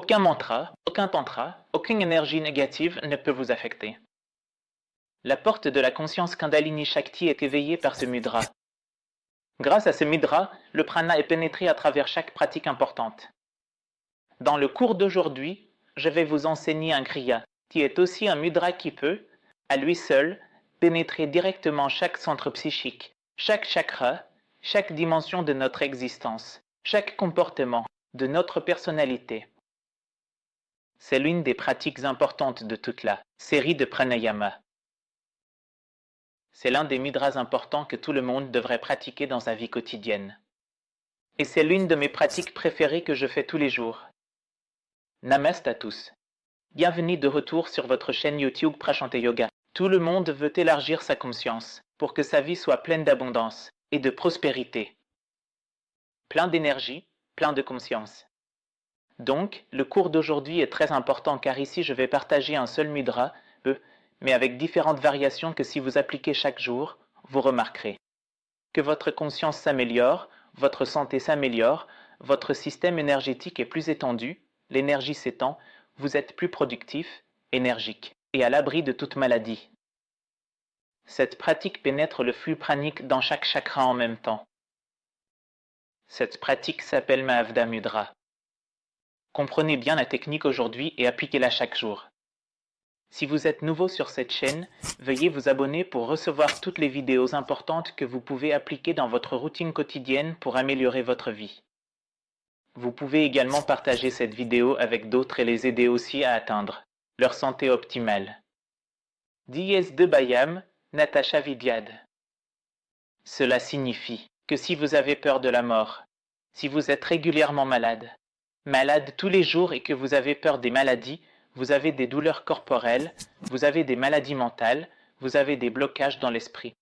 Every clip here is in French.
Aucun mantra, aucun tantra, aucune énergie négative ne peut vous affecter. La porte de la conscience Kundalini Shakti est éveillée par ce mudra. Grâce à ce mudra, le prana est pénétré à travers chaque pratique importante. Dans le cours d'aujourd'hui, je vais vous enseigner un kriya, qui est aussi un mudra qui peut, à lui seul, pénétrer directement chaque centre psychique, chaque chakra, chaque dimension de notre existence, chaque comportement, de notre personnalité. C'est l'une des pratiques importantes de toute la série de pranayama. C'est l'un des mudras importants que tout le monde devrait pratiquer dans sa vie quotidienne. Et c'est l'une de mes pratiques préférées que je fais tous les jours. Namaste à tous. Bienvenue de retour sur votre chaîne YouTube Prachante Yoga. Tout le monde veut élargir sa conscience pour que sa vie soit pleine d'abondance et de prospérité. Plein d'énergie, plein de conscience. Donc, le cours d'aujourd'hui est très important car ici je vais partager un seul mudra, mais avec différentes variations que si vous appliquez chaque jour, vous remarquerez. Que votre conscience s'améliore, votre santé s'améliore, votre système énergétique est plus étendu, l'énergie s'étend, vous êtes plus productif, énergique et à l'abri de toute maladie. Cette pratique pénètre le flux pranique dans chaque chakra en même temps. Cette pratique s'appelle Mahavda Mudra. Comprenez bien la technique aujourd'hui et appliquez-la chaque jour. Si vous êtes nouveau sur cette chaîne, veuillez vous abonner pour recevoir toutes les vidéos importantes que vous pouvez appliquer dans votre routine quotidienne pour améliorer votre vie. Vous pouvez également partager cette vidéo avec d'autres et les aider aussi à atteindre leur santé optimale. Dies de Bayam, Natasha Vidyad. Cela signifie que si vous avez peur de la mort, si vous êtes régulièrement malade tous les jours et que vous avez peur des maladies, vous avez des douleurs corporelles, vous avez des maladies mentales, vous avez des blocages dans l'esprit.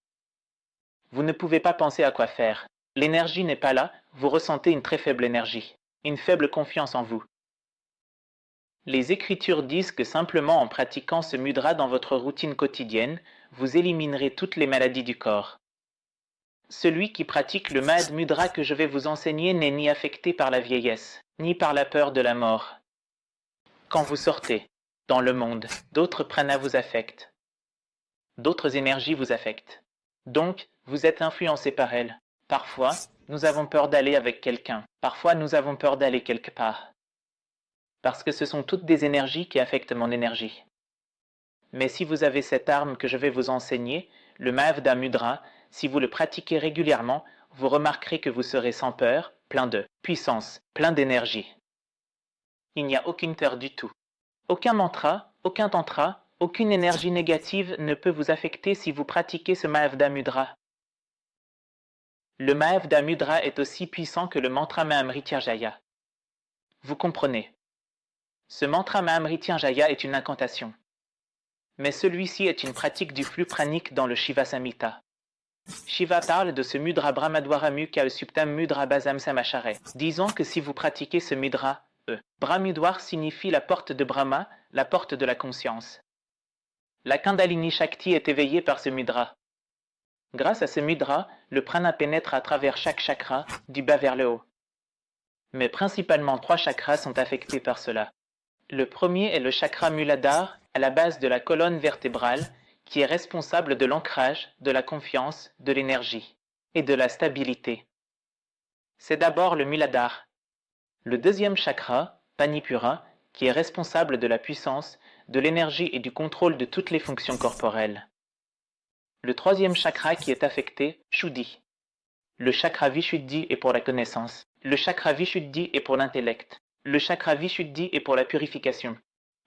Vous ne pouvez pas penser à quoi faire. L'énergie n'est pas là, vous ressentez une très faible énergie, une faible confiance en vous. Les Écritures disent que simplement en pratiquant ce mudra dans votre routine quotidienne, vous éliminerez toutes les maladies du corps. Celui qui pratique le Mahad Mudra que je vais vous enseigner n'est ni affecté par la vieillesse, ni par la peur de la mort. Quand vous sortez dans le monde, d'autres pranas vous affectent. D'autres énergies vous affectent. Donc, vous êtes influencé par elles. Parfois, nous avons peur d'aller avec quelqu'un. Parfois, nous avons peur d'aller quelque part. Parce que ce sont toutes des énergies qui affectent mon énergie. Mais si vous avez cette arme que je vais vous enseigner, le Mahavda Mudra, si vous le pratiquez régulièrement, vous remarquerez que vous serez sans peur, plein de puissance, plein d'énergie. Il n'y a aucune peur du tout. Aucun mantra, aucun tantra, aucune énergie négative ne peut vous affecter si vous pratiquez ce Mahavda Mudra. Le Mahavda Mudra est aussi puissant que le mantra Mahamrityunjaya. Vous comprenez. Ce mantra Mahamrityunjaya est une incantation. Mais celui-ci est une pratique du flux pranique dans le Shiva Samhita. Shiva parle de ce mudra Brahmadwara Mukha Suptam Mudra Basam Samachare, disant que si vous pratiquez ce mudra, Brahmidwar signifie la porte de Brahma, la porte de la conscience. La Kundalini Shakti est éveillée par ce mudra. Grâce à ce mudra, le prana pénètre à travers chaque chakra, du bas vers le haut. Mais principalement 3 chakras sont affectés par cela. Le premier est le chakra Muladhara, à la base de la colonne vertébrale, qui est responsable de l'ancrage, de la confiance, de l'énergie et de la stabilité. C'est d'abord le Muladhara. Le deuxième chakra, Panipura, qui est responsable de la puissance, de l'énergie et du contrôle de toutes les fonctions corporelles. Le troisième chakra qui est affecté, Shuddhi. Le chakra Vishuddhi est pour la connaissance. Le chakra Vishuddhi est pour l'intellect. Le chakra Vishuddhi est pour la purification.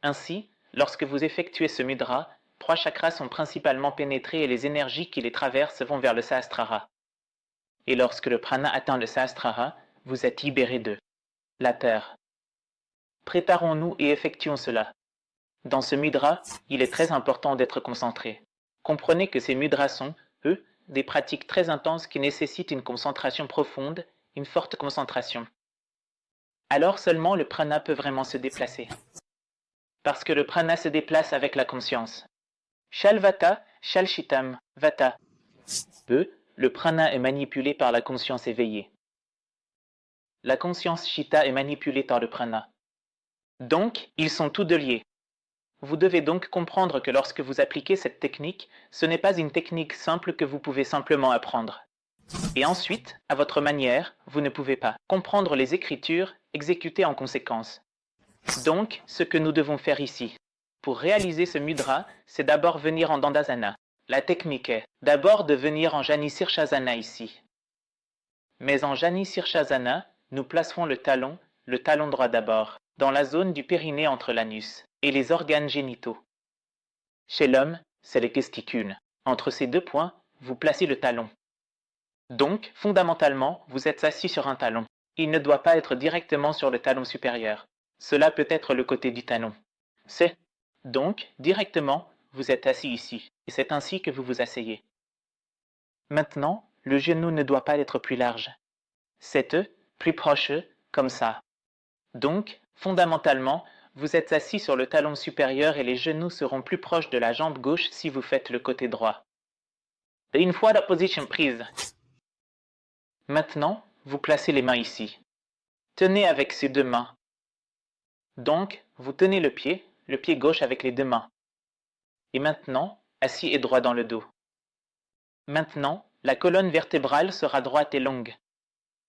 Ainsi, lorsque vous effectuez ce mudra, 3 chakras sont principalement pénétrés et les énergies qui les traversent vont vers le Sahasrara. Et lorsque le prana atteint le Sahasrara, vous êtes libéré d'eux. La peur. Préparons-nous et effectuons cela. Dans ce mudra, il est très important d'être concentré. Comprenez que ces mudras sont, eux, des pratiques très intenses qui nécessitent une concentration profonde, une forte concentration. Alors seulement le prana peut vraiment se déplacer. Parce que le prana se déplace avec la conscience. Shalvata, Shalshitam, Vata. Le prana est manipulé par la conscience éveillée. La conscience Shita est manipulée par le prana. Donc, ils sont tous deux liés. Vous devez donc comprendre que lorsque vous appliquez cette technique, ce n'est pas une technique simple que vous pouvez simplement apprendre. Et ensuite, à votre manière, vous ne pouvez pas comprendre les écritures, exécuter en conséquence. Donc, ce que nous devons faire ici, pour réaliser ce mudra, c'est d'abord venir en Dandasana. La technique est d'abord de venir en Jani Shirshasana ici. Mais en Jani Shirshasana, nous placerons le talon droit d'abord, dans la zone du périnée entre l'anus et les organes génitaux. Chez l'homme, c'est les testicules. Entre ces deux points, vous placez le talon. Donc, fondamentalement, vous êtes assis sur un talon. Il ne doit pas être directement sur le talon supérieur. Cela peut être le côté du talon. Donc, directement, vous êtes assis ici, et c'est ainsi que vous vous asseyez. Maintenant, le genou ne doit pas être plus large. C'est plus proche, comme ça. Donc, fondamentalement, vous êtes assis sur le talon supérieur et les genoux seront plus proches de la jambe gauche si vous faites le côté droit. Et une fois la position prise, maintenant, vous placez les mains ici. Tenez avec ces deux mains. Donc, vous tenez le pied gauche avec les deux mains. Et maintenant, assis et droit dans le dos. Maintenant, la colonne vertébrale sera droite et longue.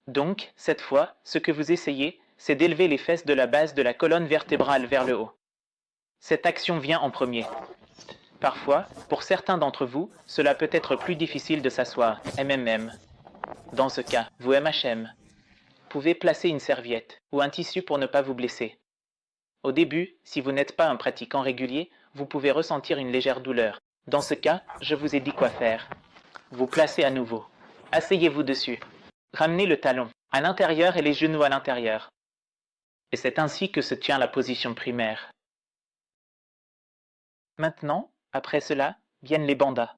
Donc, cette fois, ce que vous essayez, c'est d'élever les fesses de la base de la colonne vertébrale vers le haut. Cette action vient en premier. Parfois, pour certains d'entre vous, cela peut être plus difficile de s'asseoir, MMM. Dans ce cas, vous MHM, pouvez placer une serviette ou un tissu pour ne pas vous blesser. Au début, si vous n'êtes pas un pratiquant régulier, vous pouvez ressentir une légère douleur. Dans ce cas, je vous ai dit quoi faire. Vous placez à nouveau. Asseyez-vous dessus. Ramenez le talon à l'intérieur et les genoux à l'intérieur. Et c'est ainsi que se tient la position primaire. Maintenant, après cela, viennent les bandhas.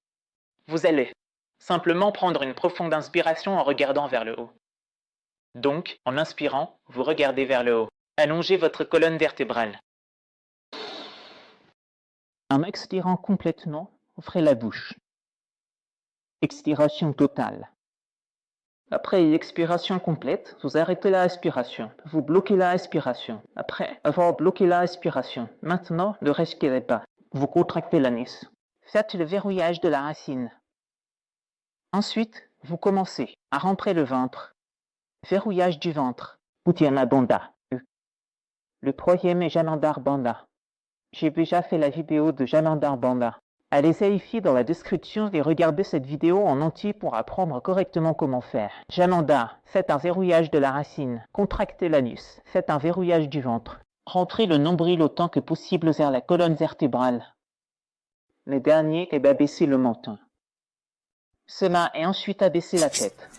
Vous allez simplement prendre une profonde inspiration en regardant vers le haut. Donc, en inspirant, vous regardez vers le haut. Allongez votre colonne vertébrale. En expirant complètement, ouvrez la bouche. Expiration totale. Après l'expiration complète, vous arrêtez la respiration. Vous bloquez la respiration. Après avoir bloqué la respiration, maintenant ne respirez pas. Vous contractez l'anus. Faites le verrouillage de la racine. Ensuite, vous commencez à rentrer le ventre. Verrouillage du ventre. Uddiyana Bandha. Le troisième est Jalandhar Bandha. J'ai déjà fait la vidéo de Jalandhar Bandha. Allez ici dans la description et regardez cette vidéo en entier pour apprendre correctement comment faire. Jalandhar, faites un verrouillage de la racine. Contractez l'anus. Faites un verrouillage du ventre. Rentrez le nombril autant que possible vers la colonne vertébrale. Le dernier est d'abaisser le menton. Cela est ensuite abaisser la tête.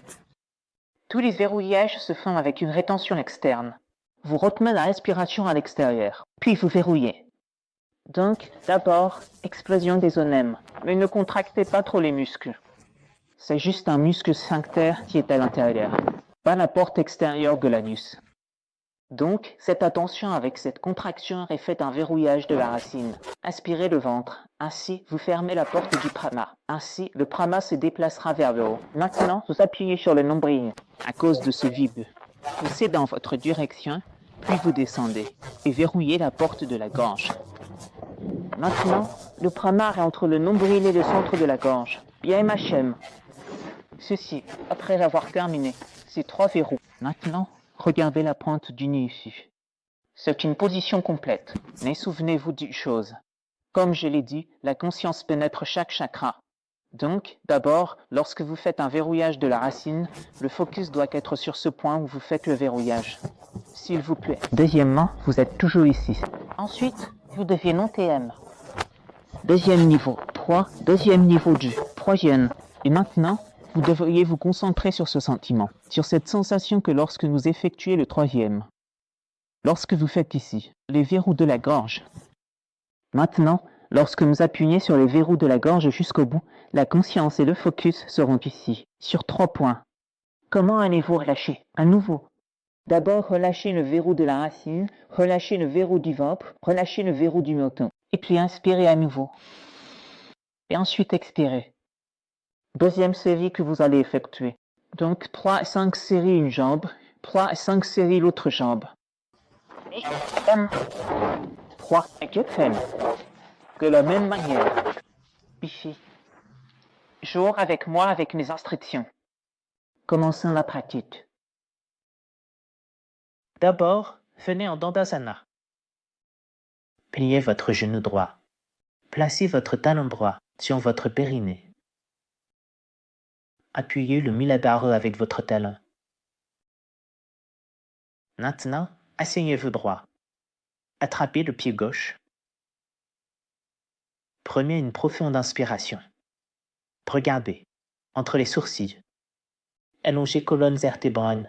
Tous les verrouillages se font avec une rétention externe. Vous retenez la respiration à l'extérieur, puis vous verrouillez. Donc, d'abord, explosion des onèmes, mais ne contractez pas trop les muscles. C'est juste un muscle sphincter qui est à l'intérieur, pas la porte extérieure de l'anus. Donc, faites attention avec cette contraction et faites un verrouillage de la racine. Inspirez le ventre. Ainsi, vous fermez la porte du prana. Ainsi, le prana se déplacera vers le haut. Maintenant, vous appuyez sur le nombril à cause de ce vide. Poussez dans votre direction, puis vous descendez et verrouillez la porte de la gorge. Maintenant, le prana est entre le nombril et le centre de la gorge. Bien MHM. Ceci, après avoir terminé ces 3 verrous. Maintenant, regardez la pointe du nez ici. C'est une position complète, mais souvenez-vous d'une chose. Comme je l'ai dit, la conscience pénètre chaque chakra. Donc, d'abord, lorsque vous faites un verrouillage de la racine, le focus doit être sur ce point où vous faites le verrouillage. S'il vous plaît. Deuxièmement, vous êtes toujours ici. Ensuite, vous devenez non TM. Deuxième niveau 3, deuxième niveau 2, troisième. Et maintenant, vous devriez vous concentrer sur ce sentiment, sur cette sensation que lorsque vous effectuez le troisième, lorsque vous faites ici, les verrous de la gorge. Maintenant, lorsque vous appuyez sur les verrous de la gorge jusqu'au bout, la conscience et le focus seront ici, sur 3 points. Comment allez-vous relâcher? À nouveau. D'abord, relâchez le verrou de la racine, relâchez le verrou du ventre, relâchez le verrou du menton. Et puis inspirez à nouveau. Et ensuite expirez. Deuxième série que vous allez effectuer. Donc 3 à 5 séries une jambe, 3 à 5 séries l'autre jambe. 3 de la même manière. Ici. Jour avec moi avec mes instructions. Commençons la pratique. D'abord, venez en Dandasana. Pliez votre genou droit. Placez votre talon droit sur votre périnée. Appuyez le Muladhara avec votre talon. Maintenant, asseyez-vous droit. Attrapez le pied gauche. Prenez une profonde inspiration. Regardez, entre les sourcils. Allongez colonne vertébrale.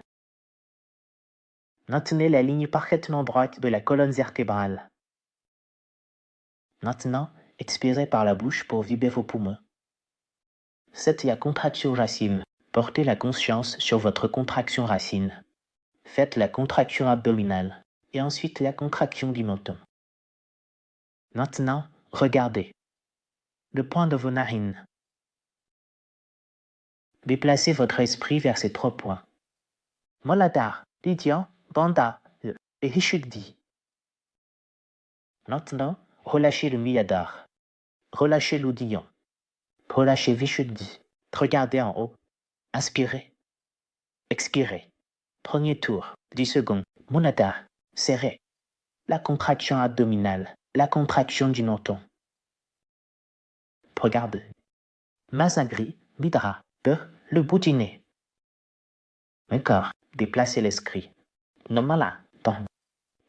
Maintenez la ligne parfaitement droite de la colonne vertébrale. Maintenant, expirez par la bouche pour vider vos poumons. Faites la contraction racine. Portez la conscience sur votre contraction racine. Faites la contraction abdominale et ensuite la contraction du menton. Maintenant, regardez. Le point de vos narines. Déplacez votre esprit vers ces 3 points. Muladhara, Lidyan, Bandha et Vishuddhi. Maintenant, relâchez le Muladhara. Relâchez l'Udyan. Relâchez Vishuddhi. Regardez en haut. Inspirez. Expirez. Premier tour, 10 secondes. Muladhara, serrez. La contraction abdominale. La contraction du menton. Regardez. Masagri, Midra, le bout du nez. Encore. Déplacez l'esprit. Nomala, dans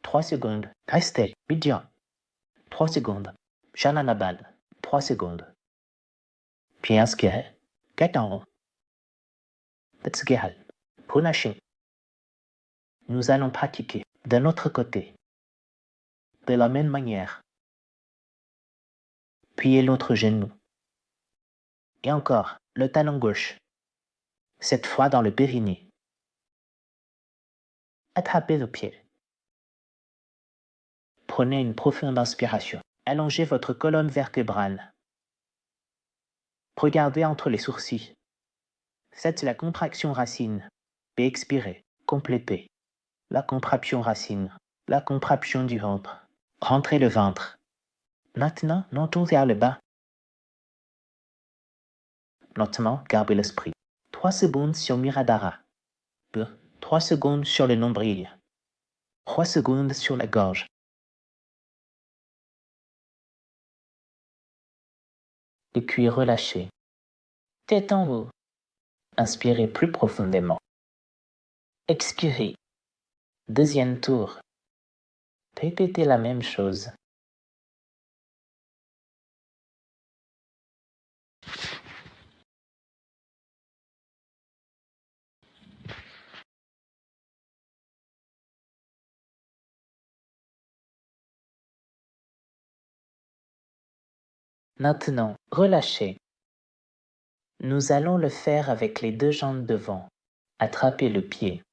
3 secondes. Restez. Vidyan. 3 secondes. Shananabal. 3 secondes. Puis inspirez. Tête en haut. Tetsgehal. Relâchez. Nous allons pratiquer de l'autre côté. De la même manière. Pliez l'autre genou. Et encore, le talon gauche. Cette fois dans le périnée. Attrapez le pied. Prenez une profonde inspiration. Allongez votre colonne vertébrale. Regardez entre les sourcils. Faites la contraction racine. Et expirez. Complétez. La contraction racine. La contraction du ventre. Rentrez le ventre. Maintenant, menton vers le bas. Lentement, gardez l'esprit. 3 secondes sur Muladhara. 3 secondes sur le nombril. 3 secondes sur la gorge. Le cuir relâché. Tête en haut. Inspirez plus profondément. Expirez. Deuxième tour. Répétez la même chose. Maintenant, relâchez. Nous allons le faire avec les 2 jambes devant. Attrapez le pied.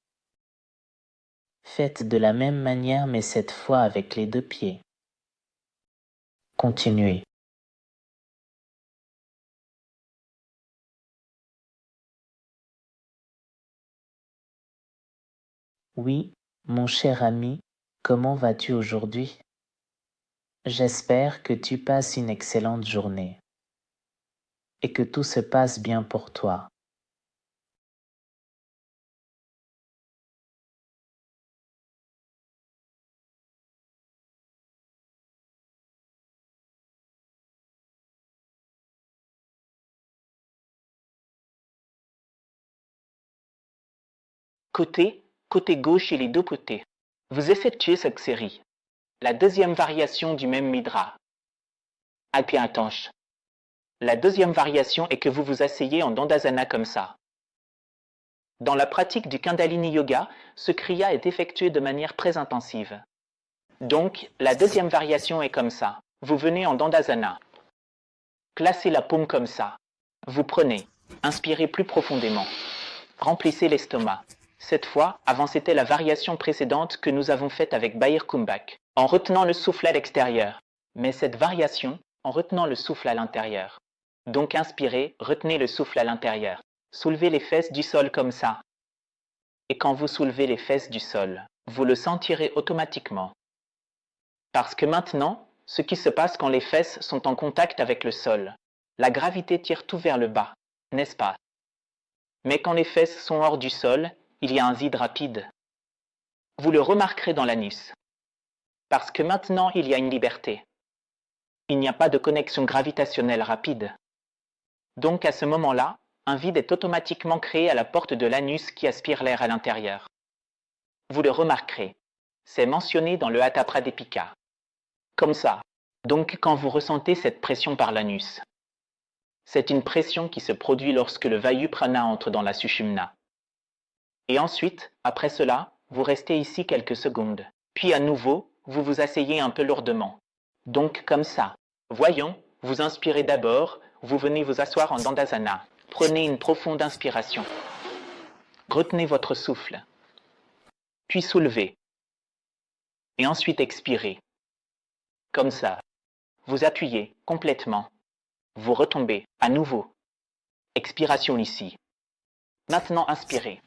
Faites de la même manière mais cette fois avec les 2 pieds. Continuez. Oui, mon cher ami, comment vas-tu aujourd'hui? J'espère que tu passes une excellente journée et que tout se passe bien pour toi. Côté gauche et les 2 côtés. Vous effectuez cette série. La deuxième variation du même Mudra. Alpiantanche. La deuxième variation est que vous vous asseyez en Dandasana comme ça. Dans la pratique du Kundalini Yoga, ce kriya est effectué de manière très intensive. Donc, la deuxième variation est comme ça. Vous venez en Dandasana. Placez la paume comme ça. Vous prenez. Inspirez plus profondément. Remplissez l'estomac. Cette fois, avant c'était la variation précédente que nous avons faite avec Bahir Kumbhak, en retenant le souffle à l'extérieur. Mais cette variation, en retenant le souffle à l'intérieur. Donc inspirez, retenez le souffle à l'intérieur. Soulevez les fesses du sol comme ça. Et quand vous soulevez les fesses du sol, Vous le sentirez automatiquement. Parce que maintenant, ce qui se passe quand les fesses sont en contact avec le sol, la gravité tire tout vers le bas, n'est-ce pas? Mais quand les fesses sont hors du sol, il y a un vide rapide. Vous le remarquerez dans l'anus. Parce que maintenant, il y a une liberté. Il n'y a pas de connexion gravitationnelle rapide. Donc à ce moment-là, un vide est automatiquement créé à la porte de l'anus qui aspire l'air à l'intérieur. Vous le remarquerez. C'est mentionné dans le Hatha Pradipika. Comme ça. Donc quand vous ressentez cette pression par l'anus, c'est une pression qui se produit lorsque le Vayu Prana entre dans la Sushumna. Et ensuite, après cela, vous restez ici quelques secondes. Puis à nouveau, vous vous asseyez un peu lourdement. Donc comme ça. Voyons, vous inspirez d'abord, vous venez vous asseoir en Dandasana. Prenez une profonde inspiration. Retenez votre souffle. Puis soulevez. Et ensuite expirez. Comme ça. Vous appuyez complètement. Vous retombez à nouveau. Expiration ici. Maintenant inspirez.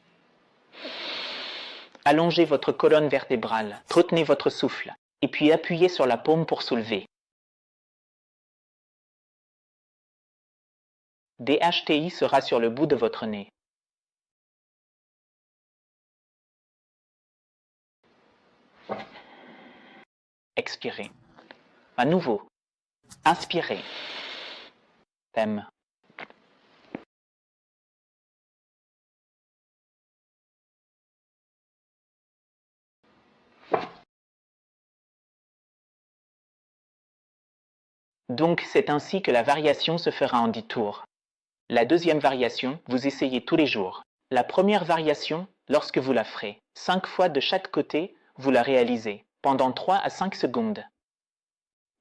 Allongez votre colonne vertébrale. Retenez votre souffle. Et puis appuyez sur la paume pour soulever. DHTI sera sur le bout de votre nez. Expirez. À nouveau. Inspirez. Thème. Donc c'est ainsi que la variation se fera en 10 tours. La deuxième variation, vous essayez tous les jours. La première variation, lorsque vous la ferez, 5 fois de chaque côté, vous la réalisez, pendant 3 à 5 secondes.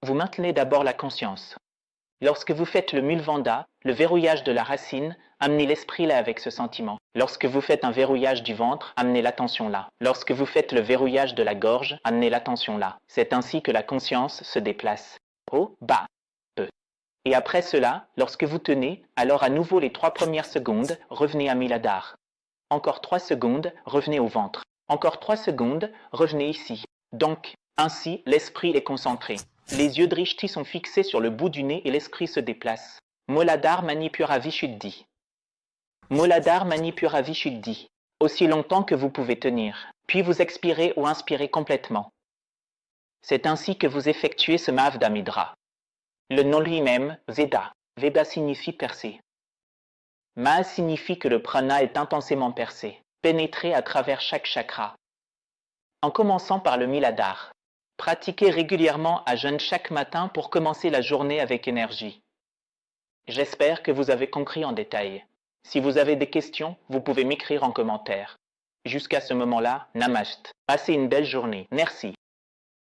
Vous maintenez d'abord la conscience. Lorsque vous faites le mulvanda, le verrouillage de la racine, amenez l'esprit là avec ce sentiment. Lorsque vous faites un verrouillage du ventre, amenez l'attention là. Lorsque vous faites le verrouillage de la gorge, amenez l'attention là. C'est ainsi que la conscience se déplace. Haut, bas, peu. Et après cela, lorsque vous tenez, alors à nouveau les 3 premières secondes, revenez à Muladhara. Encore 3 secondes, revenez au ventre. Encore 3 secondes, revenez ici. Donc, ainsi, l'esprit est concentré. Les yeux drishti sont fixés sur le bout du nez et l'esprit se déplace. Muladhara Manipura Vishuddhi. Muladhara Manipura Vishuddhi. Aussi longtemps que vous pouvez tenir. Puis vous expirez ou inspirez complètement. C'est ainsi que vous effectuez ce Mavda Midra. Le nom lui-même, Veda. Veda signifie percer. Ma signifie que le prana est intensément percé, pénétré à travers chaque chakra. En commençant par le Muladhara. Pratiquez régulièrement à jeûne chaque matin pour commencer la journée avec énergie. J'espère que vous avez compris en détail. Si vous avez des questions, vous pouvez m'écrire en commentaire. Jusqu'à ce moment-là, Namaste. Passez une belle journée. Merci.